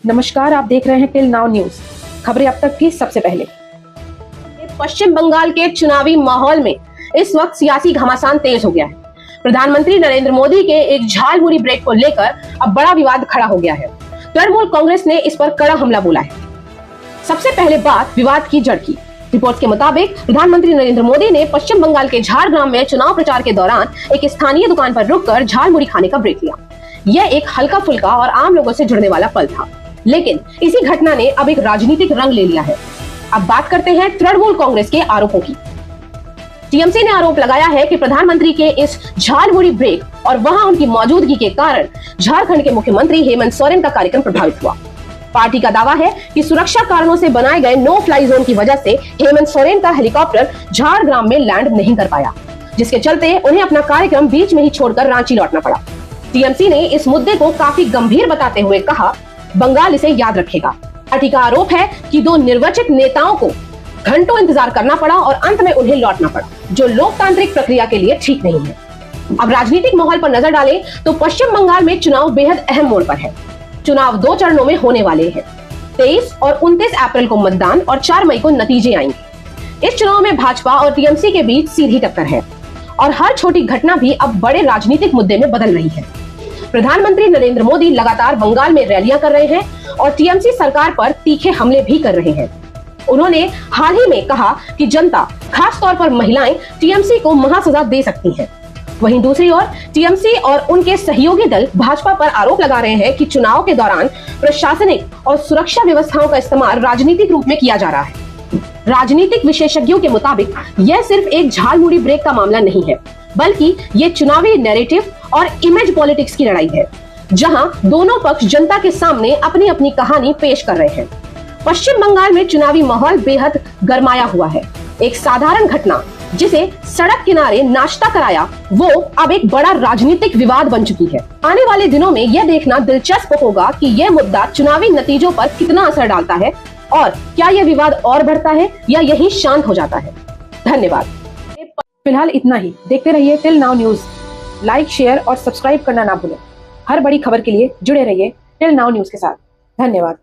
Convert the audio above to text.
नमस्कार, आप देख रहे हैं टिल नाउ न्यूज। खबरें अब तक की सबसे पहले। पश्चिम बंगाल के चुनावी माहौल में इस वक्त सियासी घमासान तेज हो गया है। प्रधानमंत्री नरेंद्र मोदी के एक झालमुड़ी ब्रेक को लेकर अब बड़ा विवाद खड़ा हो गया है। तृणमूल कांग्रेस ने इस पर कड़ा हमला बोला है। सबसे पहले बात विवाद की जड़ की। रिपोर्ट के मुताबिक प्रधानमंत्री नरेंद्र मोदी ने पश्चिम बंगाल के झारग्राम में चुनाव प्रचार के दौरान एक स्थानीय दुकान पर रुककर झालमुड़ी खाने का ब्रेक लिया। यह एक हल्का फुल्का और आम लोगों से जुड़ने वाला पल था, लेकिन इसी घटना ने अब एक राजनीतिक रंग ले लिया है। अब बात करते हैं तृणमूल कांग्रेस के आरोपों की। टीएमसी ने आरोप लगाया है कि प्रधानमंत्री के इस झालमुड़ी ब्रेक और वहां उनकी मौजूदगी के कारण झारखंड के मुख्यमंत्री हेमंत सोरेन का कार्यक्रम प्रभावित हुआ। पार्टी का दावा है कि सुरक्षा कारणों से बनाए गए नो फ्लाई जोन की वजह से हेमंत सोरेन का हेलीकॉप्टर झारग्राम में लैंड नहीं कर पाया, जिसके चलते उन्हें अपना कार्यक्रम बीच में ही छोड़कर रांची लौटना पड़ा। टीएमसी ने इस मुद्दे को काफी गंभीर बताते हुए कहा, बंगाल इसे याद रखेगा। पार्टी का आरोप है कि दो निर्वाचित नेताओं को घंटों इंतजार करना पड़ा और अंत में उन्हें लौटना पड़ा, जो लोकतांत्रिक प्रक्रिया के लिए ठीक नहीं है। अब राजनीतिक माहौल पर नजर डालें तो पश्चिम बंगाल में चुनाव बेहद अहम मोड़ पर है। चुनाव 2 चरणों में होने वाले हैं। 23 और 29 अप्रैल को मतदान और 4 मई को नतीजे आएंगे। इस चुनाव में भाजपा और टीएमसी के बीच सीधी टक्कर है और हर छोटी घटना भी अब बड़े राजनीतिक मुद्दे में बदल रही है। प्रधानमंत्री नरेंद्र मोदी लगातार बंगाल में रैलियां कर रहे हैं और टीएमसी सरकार पर तीखे हमले भी कर रहे हैं। उन्होंने हाल ही में कहा कि जनता, खास तौर पर महिलाएं, टीएमसी को महासजा दे सकती हैं। वहीं दूसरी ओर टीएमसी और उनके सहयोगी दल भाजपा पर आरोप लगा रहे हैं कि चुनाव के दौरान प्रशासनिक और सुरक्षा व्यवस्थाओं का इस्तेमाल राजनीतिक रूप में किया जा रहा है। राजनीतिक विशेषज्ञों के मुताबिक यह सिर्फ एक झालमुड़ी ब्रेक का मामला नहीं है, बल्कि ये चुनावी नैरेटिव और इमेज पॉलिटिक्स की लड़ाई है, जहां दोनों पक्ष जनता के सामने अपनी अपनी कहानी पेश कर रहे हैं। पश्चिम बंगाल में चुनावी माहौल बेहद गरमाया हुआ है। एक साधारण घटना जिसे सड़क किनारे नाश्ता कराया, वो अब एक बड़ा राजनीतिक विवाद बन चुकी है। आने वाले दिनों में यह देखना दिलचस्प होगा कि यह मुद्दा चुनावी नतीजों पर कितना असर डालता है और क्या यह विवाद और बढ़ता है या यहीं शांत हो जाता है। धन्यवाद। फिलहाल इतना ही। देखते रहिए till now news. Like, share और सब्सक्राइब करना ना भूलें। हर बड़ी खबर के लिए जुड़े रहिए टिल नाउ न्यूज के साथ। धन्यवाद।